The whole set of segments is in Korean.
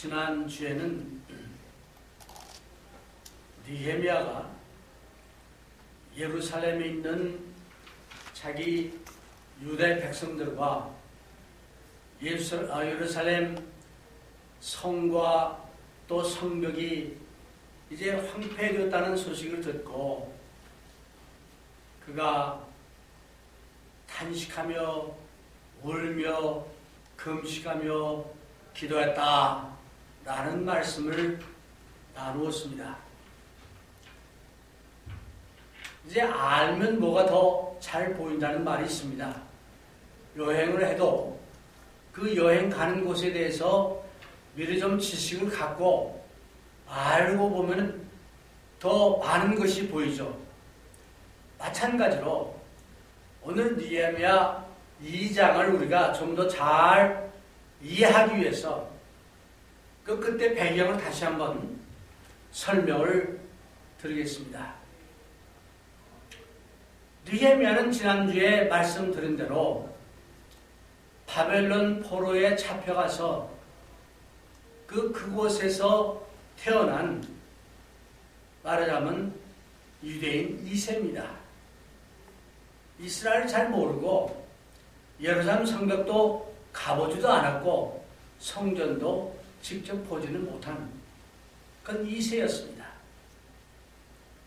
지난주에는 느헤미야가 예루살렘에 있는 자기 유대 백성들과 예루살렘 성과 또 성벽이 이제 황폐되었다는 소식을 듣고 그가 탄식하며 울며 금식하며 기도했다라는 말씀을 나누었습니다. 이제 알면 뭐가 더 잘 보인다는 말이 있습니다. 여행을 해도 그 여행 가는 곳에 대해서 미리 좀 지식을 갖고 알고 보면 더 많은 것이 보이죠. 마찬가지로 오늘 느헤미야 2장을 우리가 좀 더 잘 이해하기 위해서 그때 배경을 다시 한번 설명을 드리겠습니다. 느헤미야는 지난주에 말씀드린 대로 바벨론 포로에 잡혀가서 그곳에서 태어난 말하자면 유대인 2세입니다. 이스라엘을 잘 모르고 예루살렘 성벽도 가보지도 않았고 성전도 직접 보지는 못한 그건 2세였습니다.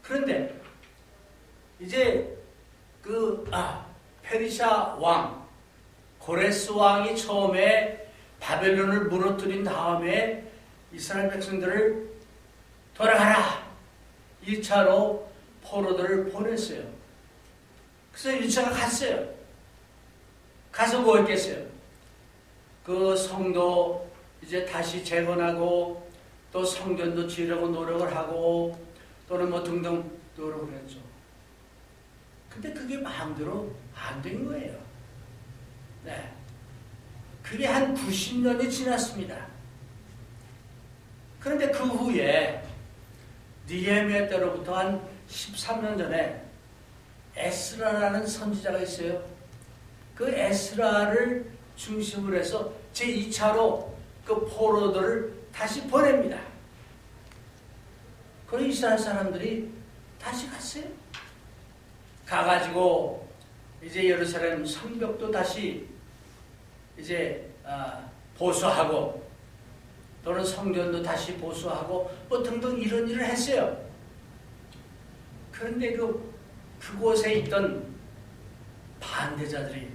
그런데 이제 페르시아 왕 고레스 왕이 처음에 바벨론을 무너뜨린 다음에 이스라엘 백성들을 돌아가라 1차로 포로들을 보냈어요. 그래서 1차가 갔어요. 가서 뭐 했겠어요? 그 성도 이제 다시 재건하고 또 성전도 지으려고 노력을 하고 또는 뭐 등등 노력을 했죠. 근데 그게 마음대로 안 된 거예요. 네. 그게 한 90년이 지났습니다. 그런데 그 후에 느헤미야 때로부터 한 13년 전에 에스라라는 선지자가 있어요. 그 에스라를 중심으로 해서 제2차로 그 포로들을 다시 보냅니다. 그래서 이스라엘 사람들이 다시 갔어요. 가가지고 이제 예루살렘 성벽도 다시 이제 보수하고 또는 성전도 다시 보수하고 뭐 등등 이런 일을 했어요. 그런데 그곳에 있던 반대자들이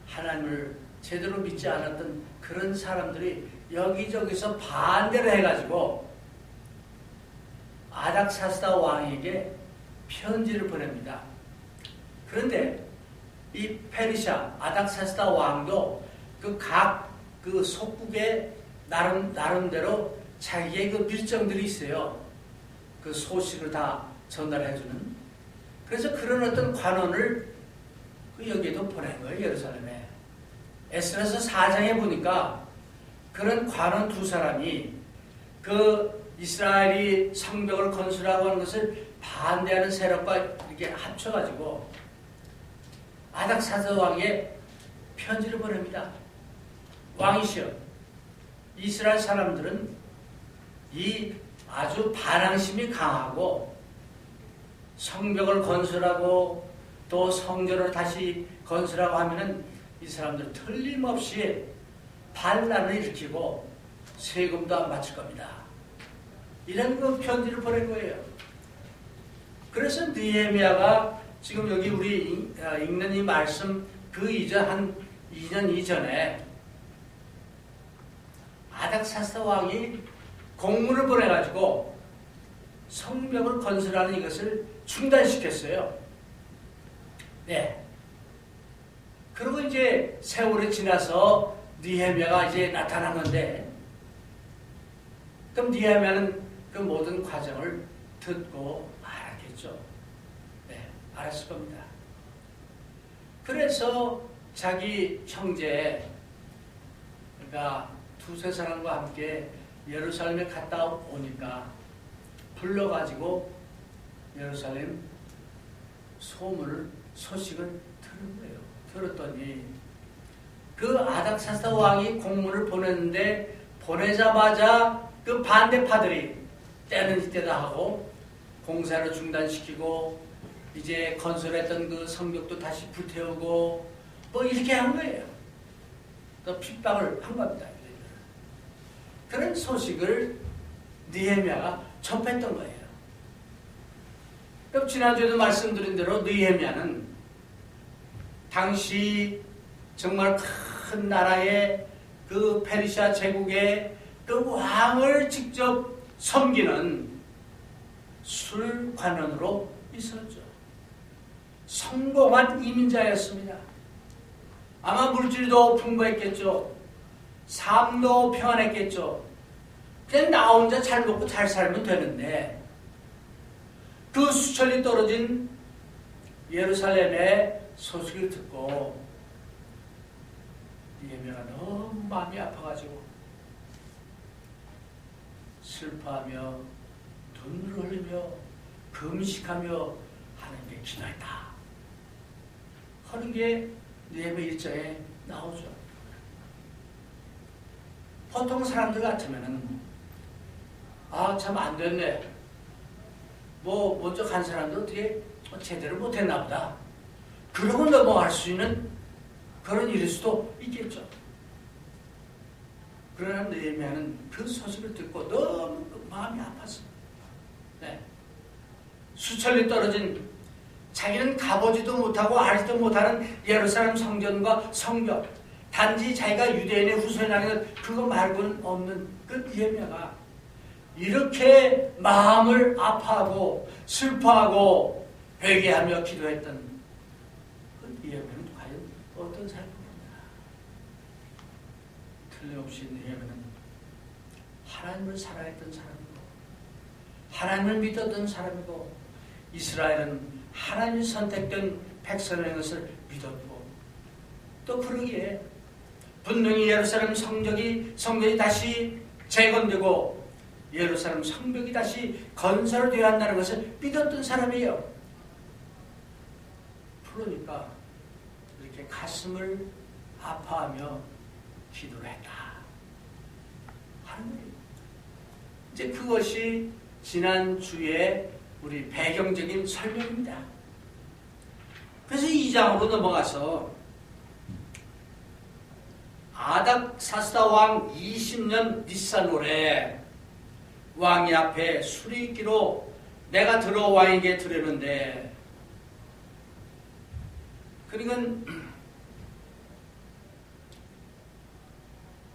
하나님을 제대로 믿지 않았던 그런 사람들이 여기저기서 반대를 해가지고 아닥사스다 왕에게 편지를 보냅니다. 그런데 이 페르시아 아닥사스다 왕도 각 속국에 나름대로 자기의 그 밀정들이 있어요. 그 소식을 다 전달해주는. 그래서 그런 어떤 관원을 여기에도 보낸 거예요. 예루살렘에. 에스라서 4장에 보니까 그런 관원 2사람이 그 이스라엘이 성벽을 건설하고 하는 것을 반대하는 세력과 이렇게 합쳐가지고 아닥사스다 왕에게 편지를 보냅니다. 왕이시여, 이스라엘 사람들은 이 아주 반항심이 강하고 성벽을 건설하고 또 성전을 다시 건설하고 하면은 이 사람들 틀림없이 반란을 일으키고 세금도 안 바칠 겁니다. 이런 그 편지를 보낸 거예요. 그래서 느헤미야가 지금 여기 우리 읽는 이 말씀 그 이전 한 2년 이전에 아닥사스다 왕이 공문을 보내가지고 성벽을 건설하는 이것을 중단시켰어요. 네. 그리고 이제 세월이 지나서 느헤미야가 이제 나타났는데, 그럼 느헤미야는 그 모든 과정을 듣고 알았겠죠. 네, 알았을 겁니다. 그래서 자기 형제, 그러니까 2-3 사람과 함께 예루살렘에 갔다 오니까 불러가지고 예루살렘 소식을 들은 거예요. 들었더니 그 아닥사스다 왕이 공문을 보냈는데 보내자마자 그 반대파들이 때는 이때다 하고 공사를 중단시키고 이제 건설했던 그 성벽도 다시 불태우고 뭐 이렇게 한 거예요. 또 핍박을 한 겁니다. 그런 소식을 느헤미야가 접했던 거예요. 지난주에도 말씀드린 대로 느헤미야는 당시 정말 큰 나라의 그 페르시아 제국의 그 왕을 직접 섬기는 술관원으로 있었죠. 성공한 이민자였습니다. 아마 물질도 풍부했겠죠. 삶도 평안했겠죠. 그냥 나 혼자 잘 먹고 잘 살면 되는데 그 수천리 떨어진 예루살렘의 소식을 듣고 느헤미야가 너무 마음이 아파가지고 슬퍼하며 눈물을 흘리며 금식하며 하나님께 기도했다 하는 게 느헤미야 1장에 나오죠. 보통 사람들 같으면은 참 안 됐네. 뭐 먼저 간 사람도 어떻게 제대로 못했나 보다. 그러고 넘어갈 수 있는 그런 일일 수도 있겠죠. 그러나 느헤미야는 그 소식을 듣고 너무 마음이 아팠습니다. 네. 수천리 떨어진 자기는 가보지도 못하고 알지도 못하는 예루살렘 성전과 성벽, 단지 자기가 유대인의 후손이라는 그거 말고는 없는 그 느헤미야가 이렇게 마음을 아파하고 슬퍼하고 회개하며 기도했던 그 느헤미야는 과연 어떤 사람입니까? 틀림없이 느헤미야는 하나님을 사랑했던 사람이고 하나님을 믿었던 사람이고 이스라엘은 하나님이 선택된 백성인 것을 믿었고 또 그러기에 분명히 예루살렘 성벽이 다시 재건되고 예루살렘 성벽이 다시 건설되어야 한다는 것을 믿었던 사람이에요. 그러니까 이렇게 가슴을 아파하며 기도를 했다 하는 거예요. 이제 그것이 지난주에 우리 배경적인 설명입니다. 그래서 2장으로 넘어가서 아닥사스다 왕 20년 니산월에 왕이 앞에 술이 있기로 내가 들어 왕에게 들으는데 그러니까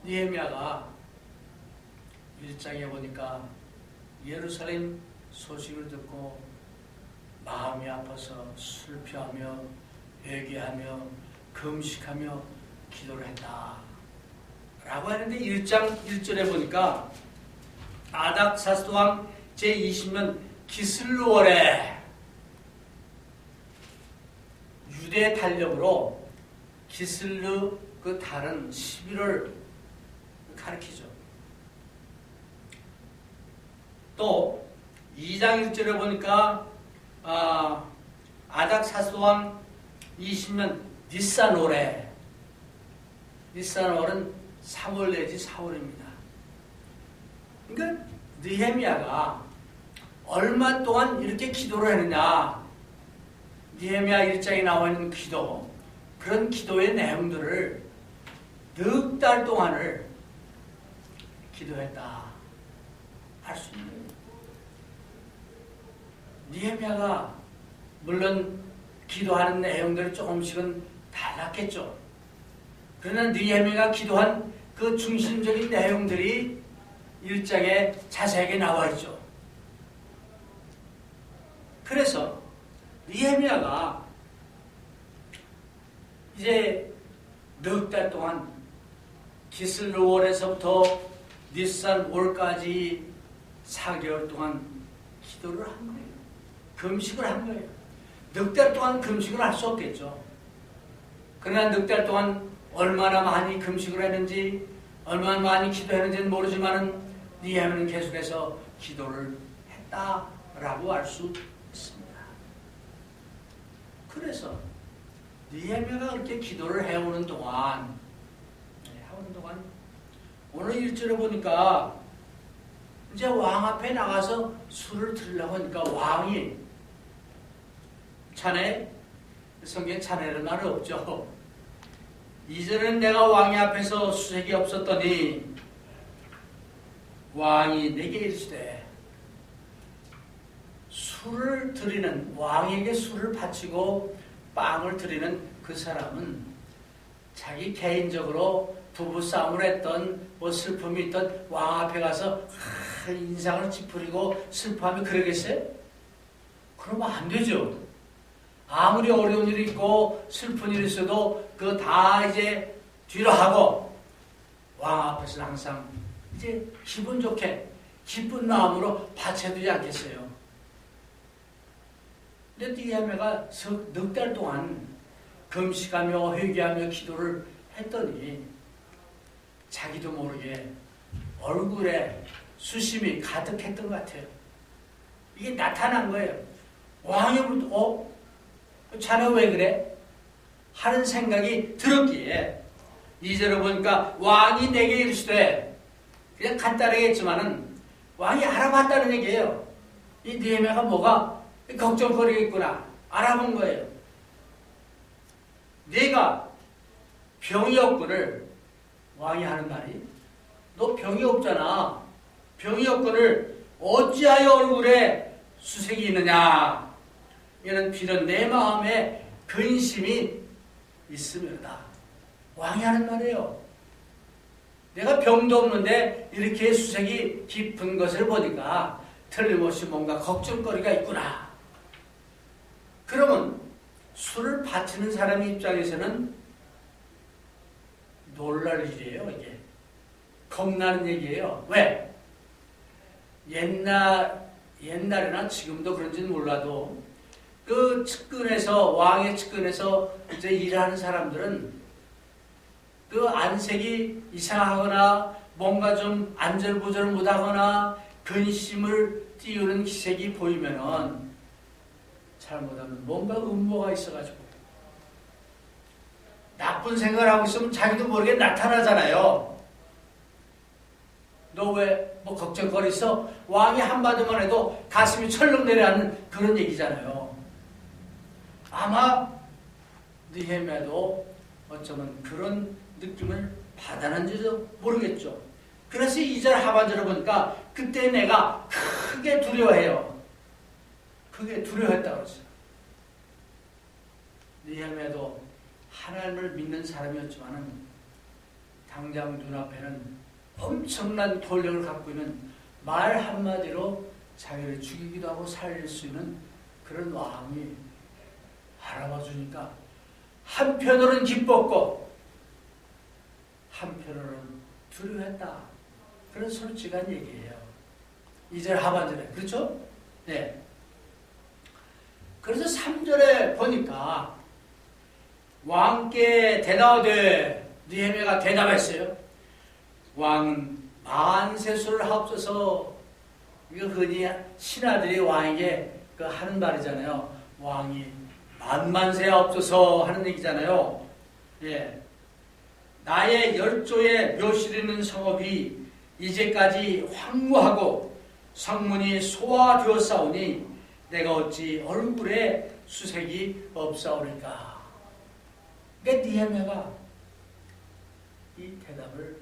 느헤미야가 1장에 보니까 예루살렘 소식을 듣고 마음이 아파서 슬퍼하며 회개하며 금식하며 기도를 했다 라고 하는데 1장 1절에 보니까 아닥사스다 왕 제20년 기슬루월에 유대 달력으로 기슬루 그 달은 11월 가리키죠. 또 2장 1절에 보니까 아닥사스다 왕 20년 니산월에 니산월은 3월 내지 4월입니다. 그러니까 느헤미야가 얼마 동안 이렇게 기도를 했느냐 느헤미야 1장에 나와 있는 기도 그런 기도의 내용들을 넉 달 동안을 기도했다 할 수 있는 거예요. 느헤미야가 물론 기도하는 내용들이 조금씩은 달랐겠죠. 그러나 느헤미야가 기도한 그 중심적인 내용들이 1장에 자세하게 나와 있죠. 그래서 느헤미야가 이제 넉 달 동안 기슬루월에서부터 니산월까지 4개월 동안 기도를 한 거예요. 금식을 한 거예요. 넉 달 동안 금식을 할 수 없겠죠. 그러나 넉 달 동안 얼마나 많이 금식을 했는지 얼마나 많이 기도했는지는 모르지만 느헤미야는 계속해서 기도를 했다라고 알 수 있습니다. 그래서 느헤미야가 그렇게 기도를 해오는 동안 오늘 오늘 일절에 보니까 이제 왕 앞에 나가서 술을 드리려고 하니까 왕이 자네, 성경에 자네라는 말은 없죠. 이전엔 내가 왕의 앞에서 수색이 없었더니 왕이 내게 이르시되 술을 드리는, 왕에게 술을 바치고 빵을 드리는 그 사람은 자기 개인적으로 부부싸움을 했던 뭐 슬픔이 있던 왕 앞에 가서 인상을 찌푸리고 슬퍼하며 그러겠어요? 그러면 안 되죠. 아무리 어려운 일이 있고 슬픈 일이 있어도 그거 다 이제 뒤로 하고 왕 앞에서 항상 이제 기분 좋게 기쁜 마음으로 바쳐두지 않겠어요. 근데 느헤미야가 넉 달 동안 금식하며 회개하며 기도를 했더니 자기도 모르게 얼굴에 수심이 가득했던 것 같아요. 이게 나타난 거예요. 왕이 자네 왜 그래? 하는 생각이 들었기에 2절에 보니까 왕이 내게 이르시되, 그냥 간단하게 했지만은 왕이 알아봤다는 얘기예요. 이 느헤미야가 뭐가 걱정거리겠구나 알아본 거예요. 내가 병이 없거늘, 왕이 하는 말이 너 병이 없잖아. 병이 없거늘 어찌하여 얼굴에 수색이 있느냐. 이는 비록 내 마음에 근심이 있음이로다. 왕이 하는 말이에요. 내가 병도 없는데 이렇게 수색이 깊은 것을 보니까 틀림없이 뭔가 걱정거리가 있구나. 그러면 술을 바치는 사람 입장에서는 놀랄 일이에요. 이게 겁나는 얘기예요. 왜? 옛날이나 지금도 그런지는 몰라도 그 측근에서, 왕의 측근에서 이제 일하는 사람들은 그 안색이 이상하거나 뭔가 좀 안절부절 못하거나 근심을 띄우는 기색이 보이면은 잘못하면 뭔가 음모가 있어가지고 나쁜 생각을 하고 있으면 자기도 모르게 나타나잖아요. 너 왜 뭐 걱정거리 있어? 왕이 한마디만 해도 가슴이 철렁 내려앉는 그런 얘기잖아요. 아마 느헤미야도 어쩌면 그런 느낌을 받았는지도 모르겠죠. 그래서 2절 하반절을 보니까 그때 내가 크게 두려워해요. 크게 두려워했다고 그러죠. 느헤미야도 하나님을 믿는 사람이었지만은 당장 눈앞에는 엄청난 권력을 갖고 있는 말 한마디로 자기를 죽이기도 하고 살릴 수 있는 그런 왕이 알아봐 주니까 한편으로는 기뻤고 한편으로는 두려워했다. 그런 솔직한 얘기예요. 2절 하반절에. 그렇죠? 네. 그래서 3절에 보니까 왕께 대답하되, 느헤미야가 대답했어요. 왕은 만세수를 합쳐서, 이거 흔히 신하들이 왕에게 그 하는 말이잖아요. 왕이 만만세 합쳐서 하는 얘기잖아요. 예. 나의 열조의 묘실 있는 성읍이 이제까지 황무하고 성문이 소화되었사오니 내가 어찌 얼굴에 수색이 없사오리까. 그러니까 느헤미야가 이 대답을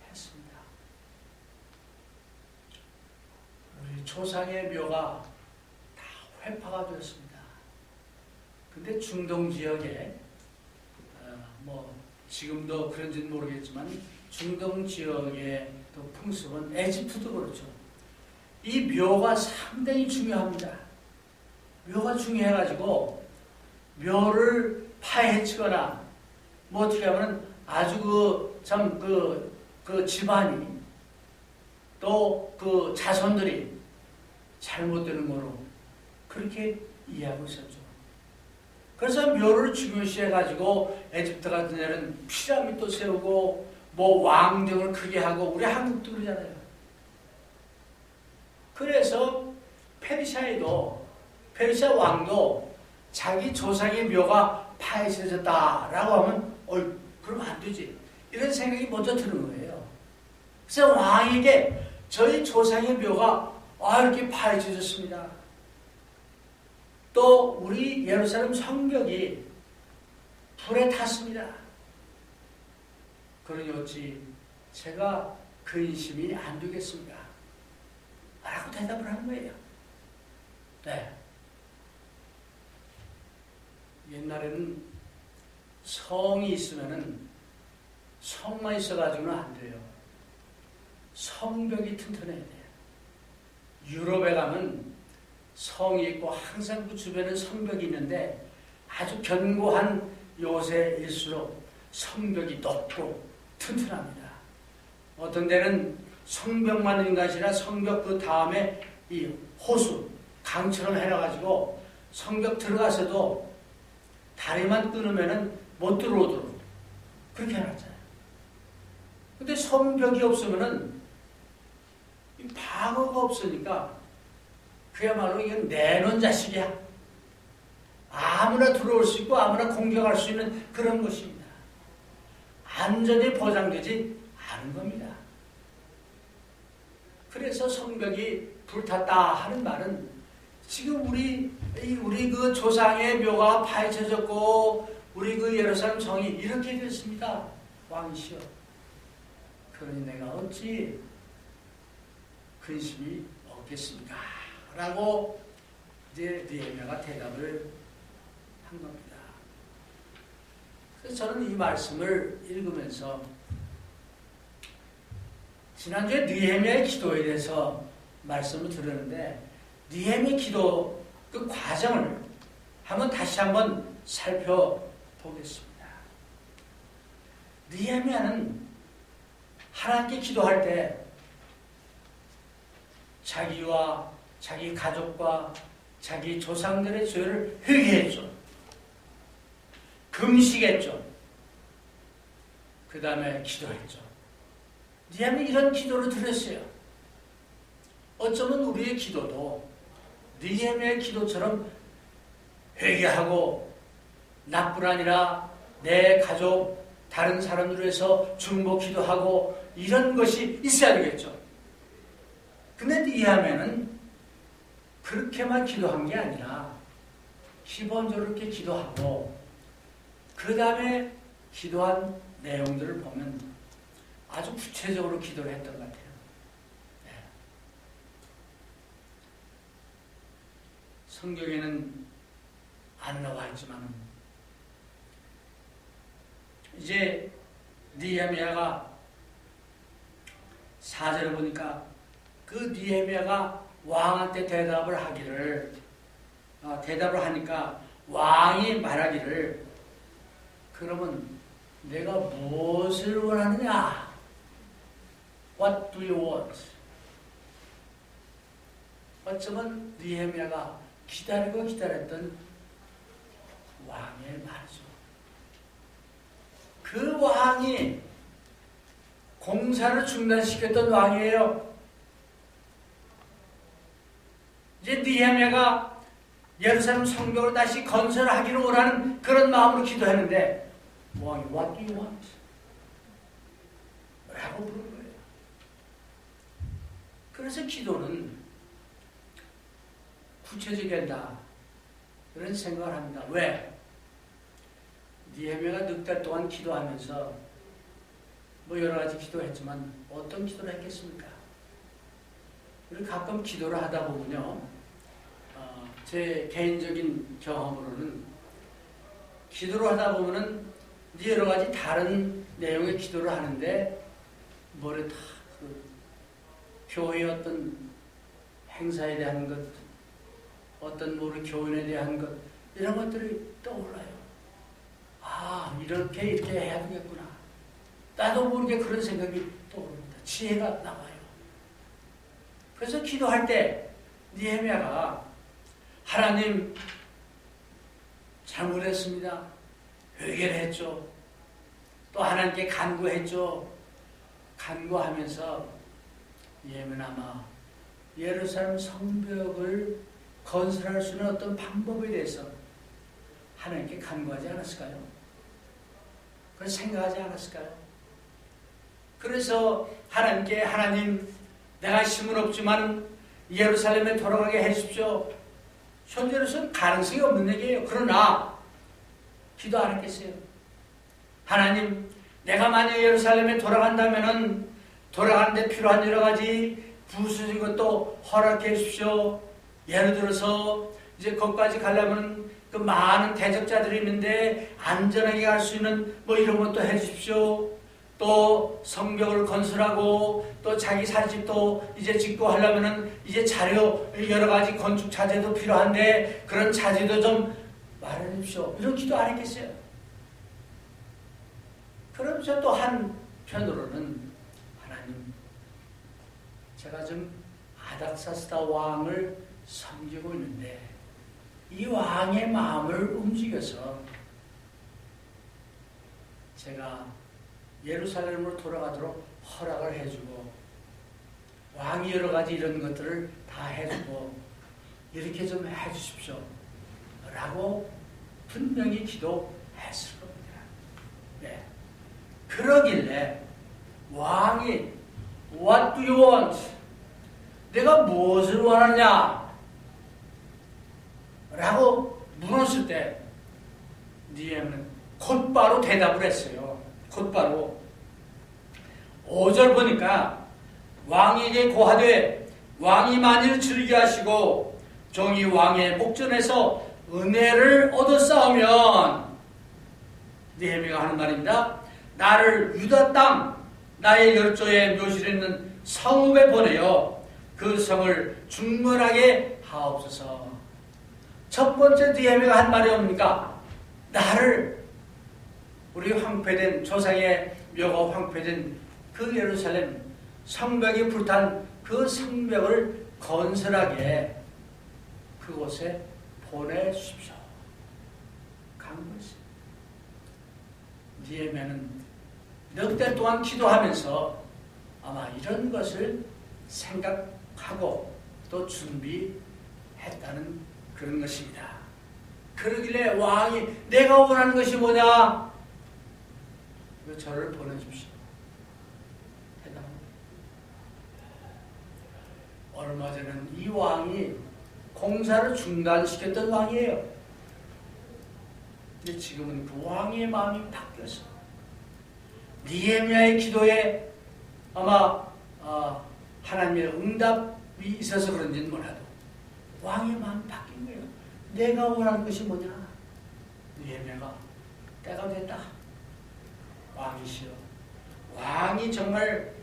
했습니다. 우리 조상의 묘가 다 회파가 되었습니다. 근데 중동 지역에 뭐 지금도 그런지는 모르겠지만 중동 지역의 그 풍습은 에집트도 그렇죠. 이 묘가 상당히 중요합니다. 묘가 중요해가지고 묘를 파헤치거나 뭐 어떻게 하면 아주 그 집안이 또 그 자손들이 잘못되는 거로 그렇게 이해하고 있었죠. 그래서 묘를 중요시해가지고 에집트 같은 데는 피라미드도 세우고 뭐 왕등을 크게 하고, 우리 한국도 그러잖아요. 그래서 페르시아 왕도 자기 조상의 묘가 파헤쳐졌다라고 하면 그러면 안 되지. 이런 생각이 먼저 드는 거예요. 그래서 왕에게 저희 조상의 묘가 이렇게 파헤쳐졌습니다. 또 우리 예루살렘 성벽이 불에 탔습니다. 그러니 어찌 제가 근심이 안 되겠습니까? 라고 대답을 하는 거예요. 네. 옛날에는 성이 있으면은 성만 있어가지고는 안 돼요. 성벽이 튼튼해야 돼요. 유럽에 가면 성이 있고 항상 그 주변에 성벽이 있는데 아주 견고한 요새일수록 성벽이 높고 튼튼합니다. 어떤 데는 성벽만 있는 것이 아니라 성벽 그 다음에 이 호수, 강처럼 해놔가지고 성벽 들어가서도 다리만 끊으면은 못 들어오도록 그렇게 해놨잖아요. 근데 성벽이 없으면은 방어가 없으니까 그야말로 이건 내놓은 자식이야. 아무나 들어올 수 있고 아무나 공격할 수 있는 그런 것입니다. 안전이 보장되지 않은 겁니다. 그래서 성벽이 불탔다 하는 말은 지금 우리 그 조상의 묘가 파헤쳐졌고 우리 그 예루살렘 성이 이렇게 됐습니다. 왕이시여. 그러니 내가 어찌 근심이 없겠습니까? 라고 이제 느헤미야가 대답을 한 겁니다. 그래서 저는 이 말씀을 읽으면서 지난주에 느헤미야의 기도에 대해서 말씀을 들었는데 느헤미야의 기도 그 과정을 다시 한번 살펴보겠습니다. 느헤미야는 하나님께 기도할 때 자기와 자기 가족과 자기 조상들의 죄를 회개했죠. 금식했죠. 그 다음에 기도했죠. 느헤미야 이런 기도를 드렸어요. 어쩌면 우리의 기도도 느헤미야의 기도처럼 회개하고 나뿐 아니라 내 가족, 다른 사람들을 위해서 중보 기도하고 이런 것이 있어야 되겠죠. 근데 느헤미야는 그렇게만 기도한 게 아니라 기본적으로 이렇게 기도하고 그 다음에 기도한 내용들을 보면 아주 구체적으로 기도를 했던 것 같아요. 네. 성경에는 안 나와 있지만 이제 느헤미야가 4절에 보니까 그 느헤미야가 왕한테 대답을 하니까 왕이 말하기를 그러면 내가 무엇을 원하느냐? What do you want? 어쩌면 느헤미야가 기다리고 기다렸던 왕의 말이죠. 그 왕이 공사를 중단시켰던 왕이에요. 이제 느헤미야가 예루살렘 성벽을 다시 건설하기를 원하는 그런 마음으로 기도했는데 왕이 What do you want? 라고 부른 거예요. 그래서 기도는 구체적이어야 한다. 그런 생각을 합니다. 왜? 느헤미야가 넉 달 동안 기도하면서 여러 가지 기도했지만 어떤 기도를 했겠습니까? 우리 가끔 기도를 하다 보면요. 제 개인적인 경험으로는 기도를 하다 보면은 여러 가지 다른 내용의 기도를 하는데 뭐를 다 교회의 어떤 행사에 대한 것, 어떤 교인에 대한 것 이런 것들이 떠올라요. 이렇게 해야 되겠구나. 나도 모르게 그런 생각이 떠오릅니다. 지혜가 나와요. 그래서 기도할 때 느헤미야가 하나님 잘못했습니다. 회개를 했죠. 또 하나님께 간구했죠. 간구하면서 예문아마 예루살렘 성벽을 건설할 수 있는 어떤 방법에 대해서 하나님께 간구하지 않았을까요? 그걸 생각하지 않았을까요? 그 그래서 하나님께 하나님 내가 힘은 없지만 예루살렘에 돌아가게 해주십시오. 현재로서는 가능성이 없는 얘기예요. 그러나 기도 안 했겠어요. 하나님 내가 만약 예루살렘에 돌아간다면은 돌아가는데 필요한 여러 가지 부수적인 것도 허락해 주십시오. 예를 들어서 이제 거기까지 가려면 그 많은 대적자들이 있는데 안전하게 갈 수 있는 뭐 이런 것도 해 주십시오. 또 성벽을 건설하고 또 자기 살 집도 이제 짓고 하려면은 이제 자료 여러 가지 건축 자재도 필요한데 그런 자재도 좀 마련해 주십시오. 이런 기도 안 했겠어요? 그러면서 또 한편으로는 하나님 제가 좀 아닥사스다 왕을 섬기고 있는데 이 왕의 마음을 움직여서 제가 예루살렘으로 돌아가도록 허락을 해주고 왕이 여러 가지 이런 것들을 다 해주고 이렇게 좀 해주십시오 라고 분명히 기도했을 겁니다. 네. 그러길래 왕이 What do you want? 내가 무엇을 원하냐? 라고 물었을 때 니에는 곧바로 대답을 했어요. 곧바로 5절 보니까 왕에게 고하되 왕이 만일 즐겨하시고 종이 왕의 목전에서 은혜를 얻었사오면 느헤미야가 하는 말입니다. 나를 유다 땅 나의 열조에 묘실에 있는 성읍에 보내어 그 성을 중건하게 하옵소서. 첫 번째 느헤미야가 한 말이 뭡니까? 나를 우리 황폐된 조상의 묘가 황폐된 그 예루살렘 성벽이 불탄 그 성벽을 건설하게 그곳에 보내주십시오. 간 것이. 느헤미야는 몇 달 동안 기도하면서 아마 이런 것을 생각하고 또 준비했다는 그런 것입니다. 그러길래 왕이 내가 원하는 것이 뭐냐? 저를 보내주십시오. 대답합니다. 얼마 전에는 이 왕이 공사를 중단시켰던 왕이에요. 근데 지금은 그 왕의 마음이 바뀌었어. 느헤미야의 기도에 아마 하나님의 응답이 있어서 그런지는 몰라도 왕의 마음이 바뀐 거예요. 내가 원하는 것이 뭐냐? 느헤미야가 때가 됐다. 왕이시여. 왕이 정말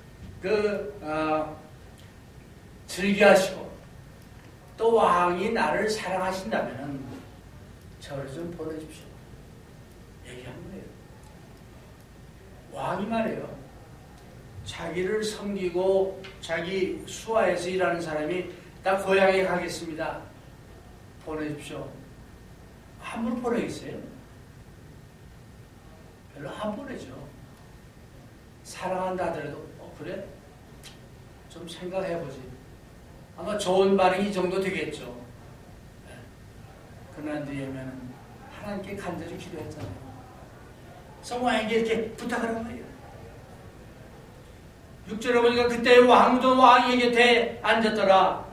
즐겨하시고 또 왕이 나를 사랑하신다면 저를 좀 보내주십시오. 얘기한 거예요. 왕이 말이에요. 자기를 섬기고 자기 수하에서 일하는 사람이 나 고향에 가겠습니다. 보내십시오. 함부로 보내겠어요? 별로 안 보내죠. 사랑한다 하더라도 그래? 좀 생각해보지. 아마 좋은 반응이 이 정도 되겠죠. 네. 그러나 느헤미야는 하나님께 간절히 기도했잖아요. 성왕에게 이렇게 부탁하는 거예요. 6절에 보니까 그때 왕도 왕의 곁에 앉았더라.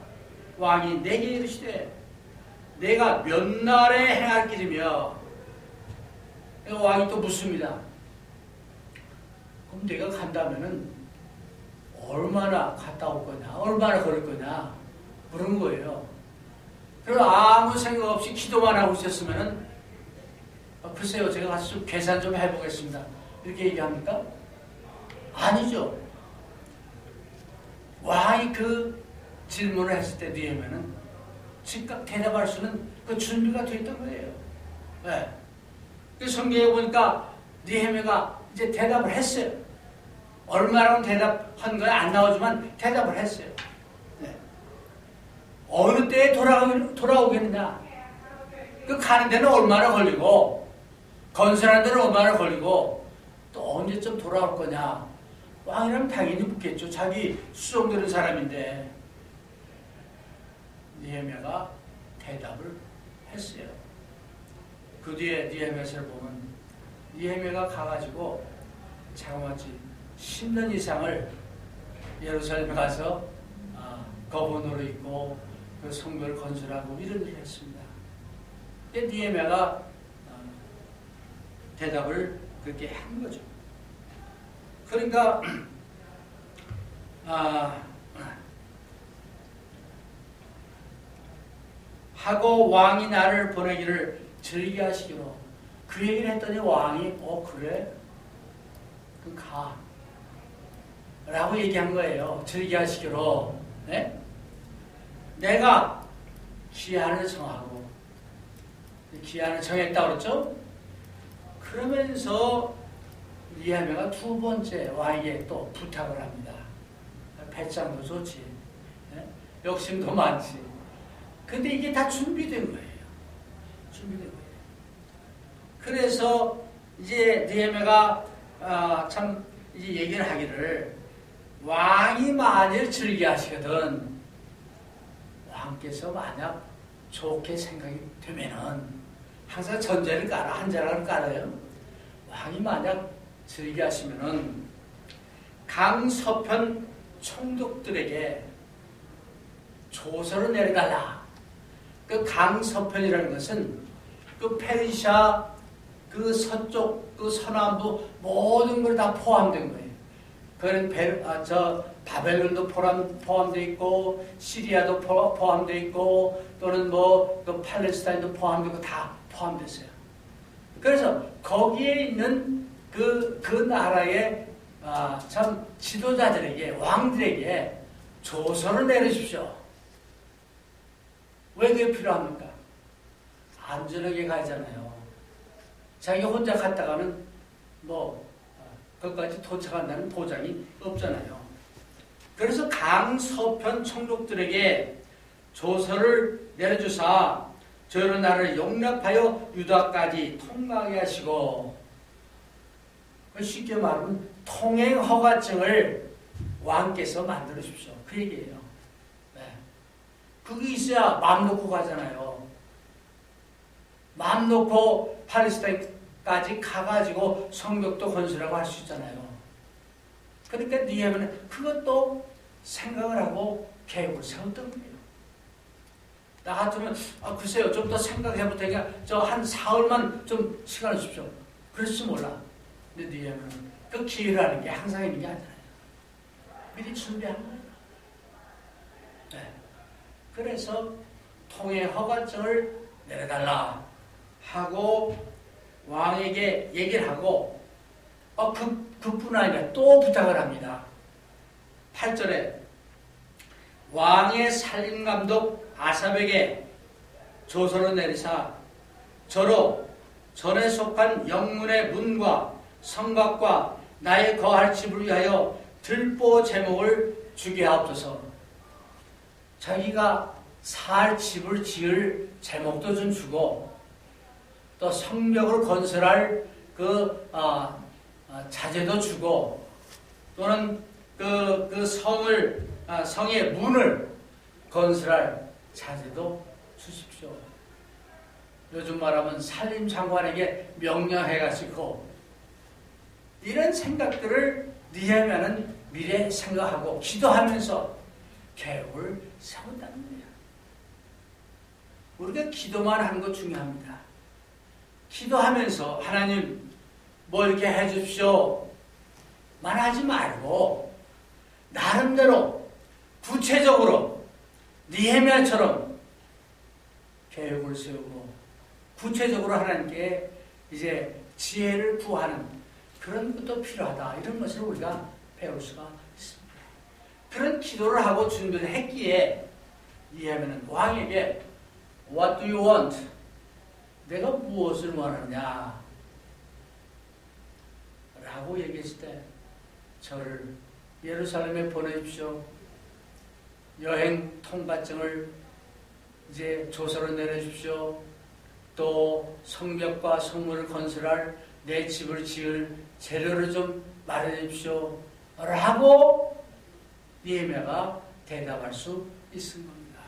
왕이 내게 이르시되 내가 몇 날에 행할 길이며 왕이 또 묻습니다. 그럼 내가 간다면은 얼마나 갔다 올 거냐, 얼마나 걸을 거냐 물은 거예요. 그리고 아무 생각 없이 기도만 하고 있었으면은 글쎄요, 제가 가서 좀 계산 좀 해보겠습니다. 이렇게 얘기합니까? 아니죠. 왕이 그 질문을 했을 때 느헤미야는 즉각 대답할 수 있는 그 준비가 되어 있던 거예요. 네. 그 성경에 보니까 느헤미야가 이제 대답을 했어요. 얼마라고 대답한 거야 안 나오지만 대답을 했어요. 네. 어느 때에 돌아오겠느냐? 그 가는 데는 얼마나 걸리고 건설하는 데는 얼마나 걸리고 또 언제쯤 돌아올 거냐? 왕이라면 당연히 묻겠죠. 자기 수종되는 사람인데. 느헤미야가 대답을 했어요. 그 뒤에 느헤미야서를 보면 느헤미야가 가가지고 자그마치 10년 이상을 예루살렘에 가서 거본으로 있고 그 성벽을 건설하고 이런 일을 했습니다. 느헤미야가 대답을 그렇게 한 거죠. 그러니까 하고 왕이 나를 보내기를 즐겨 하시기로 그 얘기를 했더니 왕이 그래? 그럼 가 라고 얘기한 거예요. 즐겨 하시기로. 네? 내가 기한을 정하고 기한을 정했다고 그랬죠? 그러면서 느헤미야가 두 번째 왕에게 또 부탁을 합니다. 배짱도 좋지. 네? 욕심도 많지. 근데 이게 다 준비된 거예요. 준비된 거예요. 그래서 이제 느헤미야가 참 이제 얘기를 하기를 왕이 만일 즐겨 하시거든 왕께서 만약 좋게 생각이 되면은 항상 전제를 깔아 한 자락을 깔아요. 왕이 만약 즐겨 하시면은 강서편 총독들에게 조서를 내려달라. 그 강서편이라는 것은 그 페르시아 그 서쪽 그 서남부 모든 걸 다 포함된 거예요. 그건 바벨론도 포함되어 있고 시리아도 포함되어 있고 또는 그 팔레스타인도 포함되고 다 포함됐어요. 그래서 거기에 있는 그 나라의 참 지도자들에게 왕들에게 조서를 내려주십시오. 왜 그게 필요합니까? 안전하게 가잖아요. 자기 혼자 갔다가는 거기까지 도착한다는 보장이 없잖아요. 그래서 강서편 총독들에게 조서를 내려주사 저희로 나를 용납하여 유다까지 통과하게 하시고 쉽게 말하면 통행 허가증을 왕께서 만들어 주십시오. 그 얘기예요. 네. 그게 있어야 마음 놓고 가잖아요. 마음 놓고 팔레스타인까지 가가지고 성벽도 건설하고 할 수 있잖아요. 그러니까 느헤미야는 그것도 생각을 하고 계획을 세웠던 거예요. 나 같으면 글쎄요 좀 더 생각해볼 테니까 저 한 사흘만 좀 시간을 주십시오. 그럴지 몰라. 근데 느헤미야는 그 기회라는 게 항상 있는 게 아니잖아요. 미리 준비한 거예요. 네. 그래서 통행 허가증을 내려달라 하고 왕에게 얘기를 하고 그뿐 아니라 또 부탁을 합니다. 8절에 왕의 살림감독 아삽에게 조서를 내리사 저로 전에 속한 영문의 문과 성곽과 나의 거할 집을 위하여 들보 제목을 주게 하옵소서. 자기가 살 집을 지을 제목도 좀 주고 또 성벽을 건설할 그 자재도 주고 또는 그 성의 문을 건설할 자재도 주십시오. 요즘 말하면 산림장관에게 명령해가지고 이런 생각들을 느헤미야는 미래 생각하고 기도하면서 계획을 세운다는 거예요. 우리가 기도만 하는 거 중요합니다. 기도하면서 하나님 뭐 이렇게 해주십시오 만 하지 말고 나름대로 구체적으로 느헤미야처럼 계획을 세우고 구체적으로 하나님께 이제 지혜를 구하는 그런 것도 필요하다. 이런 것을 우리가 배울 수가 있습니다. 그런 기도를 하고 준비를 했기에 느헤미야는 왕에게 What do you want? 내가 무엇을 원하느냐? 라고 얘기했을 때 저를 예루살렘에 보내십시오. 여행 통과증을 이제 조서로 내려주십시오. 또 성벽과 성문을 건설할 내 집을 지을 재료를 좀 마련해 주십시오. 라고 느헤미야가 대답할 수 있는 겁니다.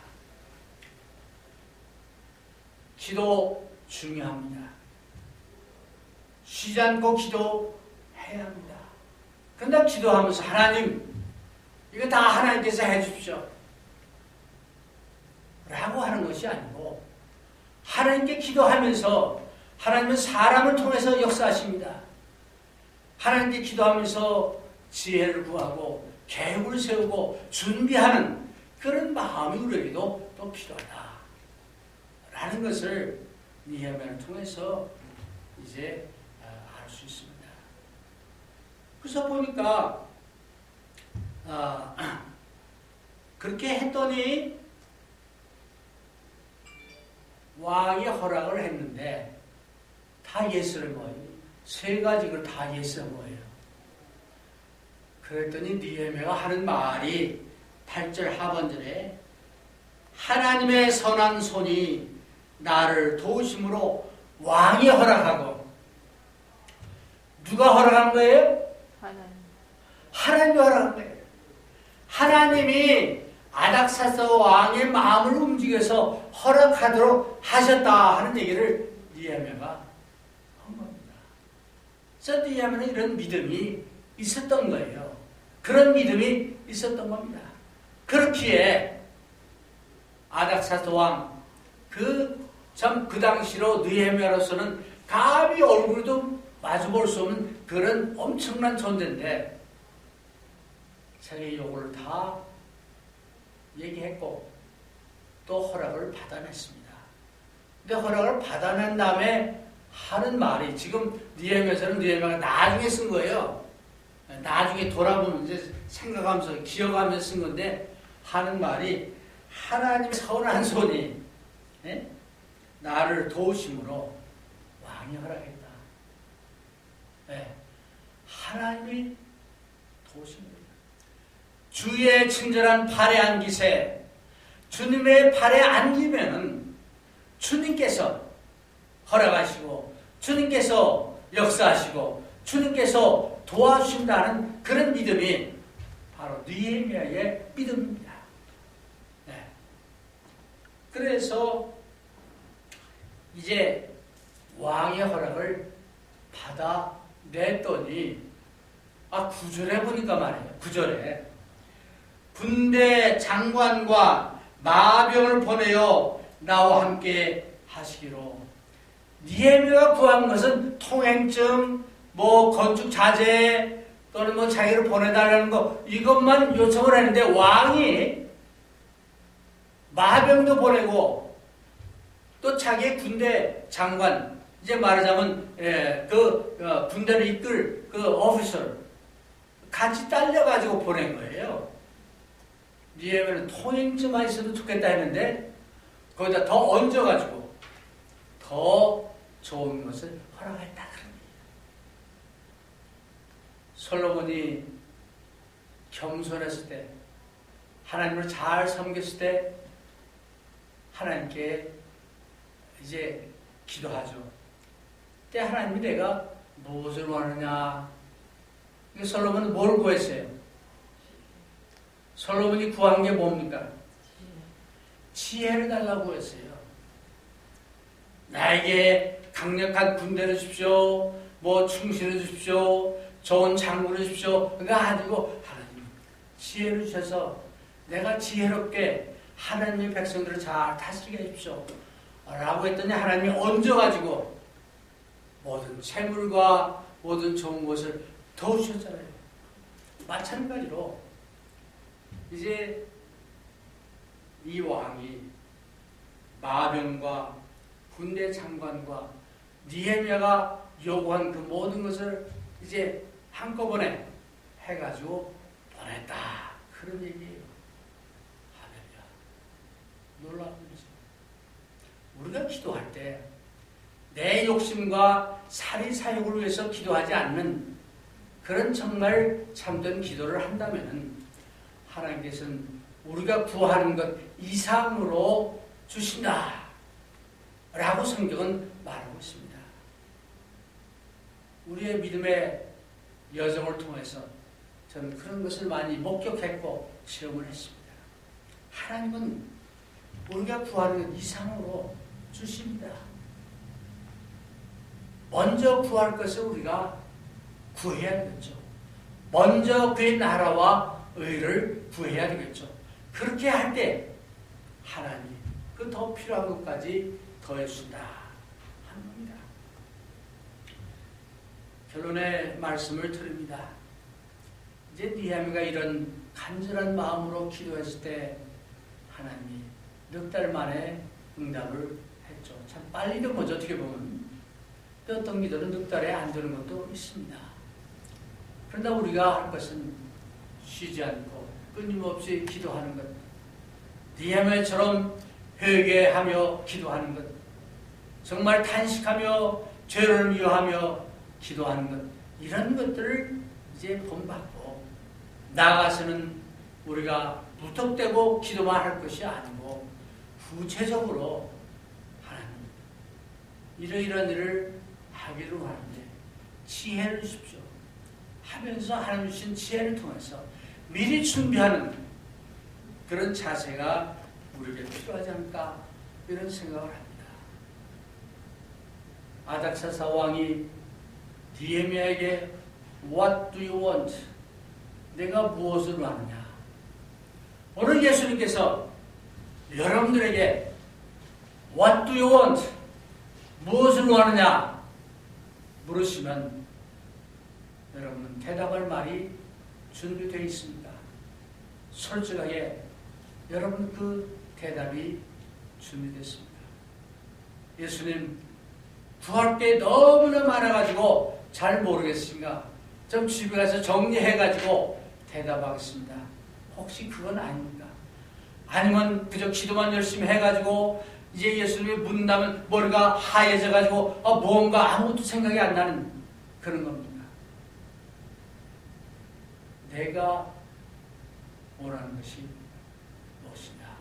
기도 중요합니다. 쉬지 않고 기도해야 합니다. 그러나 기도하면서 하나님 이거 다 하나님께서 해주십시오 라고 하는 것이 아니고 하나님께 기도하면서 하나님은 사람을 통해서 역사하십니다. 하나님께 기도하면서 지혜를 구하고 계획을 세우고 준비하는 그런 마음이 우리에게도 또 필요하다 라는 것을 느헤미야를 통해서 이제 알 수 있습니다. 그래서 보니까 그렇게 했더니 왕이 허락을 했는데 다 예스를 거예요. 세 가지를 다 예스한 거예요. 그랬더니 느헤미야가 하는 말이 8절 하반절에 하나님의 선한 손이 나를 도우심으로 왕이 허락하고 누가 허락한 거예요? 하나님이 허락한 거예요. 하나님이 아닥사스 왕의 마음을 움직여서 허락하도록 하셨다 하는 얘기를 느헤미야가 한 겁니다. 그래서 느헤미야는 이런 믿음이 있었던 거예요. 그런 믿음이 있었던 겁니다. 그렇기에 아닥사스 왕 그 당시로 느헤미야로서는 감히 얼굴도 마주볼 수 없는 그런 엄청난 존재인데 자기 요구를 다 얘기했고 또 허락을 받아냈습니다. 근데 허락을 받아낸 다음에 하는 말이 지금 느헤미야가 나중에 쓴 거예요. 나중에 돌아보면 이제 생각하면서 기억하면서 쓴 건데 하는 말이 하나님의 선한 손이 나를 도우심으로 왕이 허락했다. 하나님이 도우십니다. 주의 친절한 발에 안기세 주님의 발에 안기면은 주님께서 허락하시고 주님께서 역사하시고 주님께서 도와주신다는 그런 믿음이 바로 느헤미야의 믿음입니다. 그래서 이제 왕의 허락을 받아냈더니 9절에 보니까 말이에요. 9절에 군대 장관과 마병을 보내어 나와 함께 하시기로. 느헤미야가 구한 것은 통행증, 건축 자재 또는 자기를 보내달라는 거 이것만 요청을 했는데 왕이 마병도 보내고 또 자기의 군대 장관, 이제 말하자면 군대를 이끌 그 오피서 같이 딸려가지고 보낸 거예요. 느헤미야는 통행증만 있어도 좋겠다 했는데 거기다 더 얹어가지고 더 좋은 것을 허락했다 그런 얘기예요. 솔로몬이 겸손했을 때, 하나님을 잘 섬겼을 때 하나님께 이제 기도하죠. 그때 하나님이 내가 무엇을 원하느냐. 솔로몬은 뭘 구했어요? 솔로몬이 구한 게 뭡니까? 지혜를 달라고 했어요. 나에게 강력한 군대를 주십시오. 충신을 주십시오. 좋은 장군을 주십시오. 그거 아니고 하나님 지혜를 주셔서 내가 지혜롭게 하나님의 백성들을 잘 다스리게 해주십시오. 라고 했더니 하나님이 얹어가지고 모든 재물과 모든 좋은 것을 더 주셨잖아요. 마찬가지로 이제 이 왕이 마병과 군대 장관과 느헤미야가 요구한 그 모든 것을 이제 한꺼번에 해가지고 보냈다. 그런 얘기예요. 할렐루야. 놀라운 일이죠. 우리가 기도할 때 내 욕심과 사리사욕을 위해서 기도하지 않는 그런 정말 참된 기도를 한다면 하나님께서는 우리가 구하는 것 이상으로 주신다 라고 성경은 말하고 있습니다. 우리의 믿음의 여정을 통해서 저는 그런 것을 많이 목격했고 체험을 했습니다. 하나님은 우리가 구하는 것 이상으로 주십니다. 먼저 구할 것을 우리가 구해야 되겠죠. 먼저 그의 나라와 의를 구해야 되겠죠. 그렇게 할 때 하나님 그 더 필요한 것까지 더해준다 하는 겁니다. 결론의 말씀을 드립니다. 이제 느헤미야가 이런 간절한 마음으로 기도했을 때 하나님이 넉 달 만에 응답을 했죠. 참 빨리 된 거죠. 어떻게 보면 어떤 기도는 넉 달에 안 되는 것도 있습니다. 그러나 우리가 할 것은 쉬지 않고 끊임없이 기도하는 것, 느헤미야처럼 회개하며 기도하는 것, 정말 탄식하며 죄를 미워하며 기도하는 것, 이런 것들을 이제 본받고 나아가서는 우리가 무턱대고 기도만 할 것이 아니고 구체적으로 하나님 이러이러한 일을 하기를 원하는데 지혜를 주십시오 하면서 하나님 주신 지혜를 통해서 미리 준비하는 그런 자세가 우리에게 필요하지 않을까 이런 생각을 합니다. 아닥사사 왕이 느헤미야에게 What do you want? 내가 무엇을 원하느냐? 오늘 예수님께서 여러분들에게 What do you want? 무엇을 원하느냐? 물으시면 여러분은 대답할 말이 준비되어 있습니다. 솔직하게 여러분 그 대답이 준비됐습니다. 예수님 구할 게 너무나 많아가지고 잘 모르겠습니다. 좀 집에 가서 정리해가지고 대답하겠습니다. 혹시 그건 아닙니까? 아니면 그저 기도만 열심히 해가지고 이제 예수님이 묻는다면 머리가 하얘져가지고 뭔가 아무것도 생각이 안 나는 그런 겁니다. 내가 원하는 것이 무엇이냐?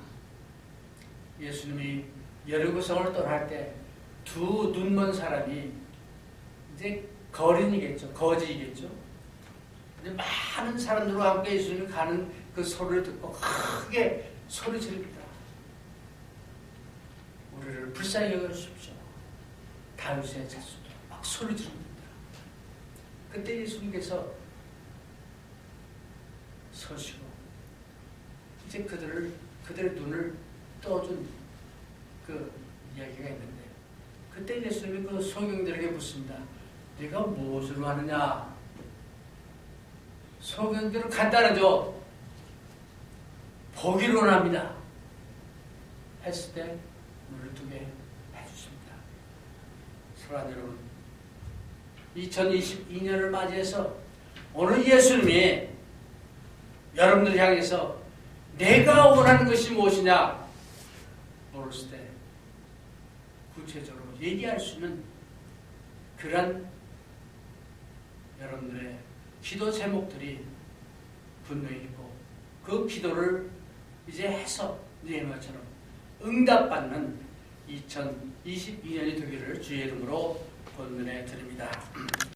예수님이 여리고성을 떠날 때 두 눈먼 사람이 이제 거린이겠죠. 거지이겠죠. 근데 많은 사람들과 함께 예수님이 가는 그 소리를 듣고 크게 소리 지릅니다. 우리를 불쌍히 여겨주십시오. 다윗의 자손들 막 소리 지릅니다. 그때 예수님께서 서시고 이제 그들의 눈을 떠준 그 이야기가 있는데 그때 예수님이 그 소경들에게 묻습니다. 네가 무엇을 하느냐? 소경들은 간단하죠. 보기를 원합니다. 했을 때 눈을 뜨게 해주십니다. 사랑하는 여러분, 2022년을 맞이해서 오늘 예수님이 여러분들 향해서 내가 원하는 것이 무엇이냐 물었을 때 구체적으로 얘기할 수 있는 그런 여러분들의 기도 제목들이 분명히 있고 그 기도를 이제 해서 느헤미야처럼 응답받는 2022년이 되기를 주의 이름으로 권면해 드립니다.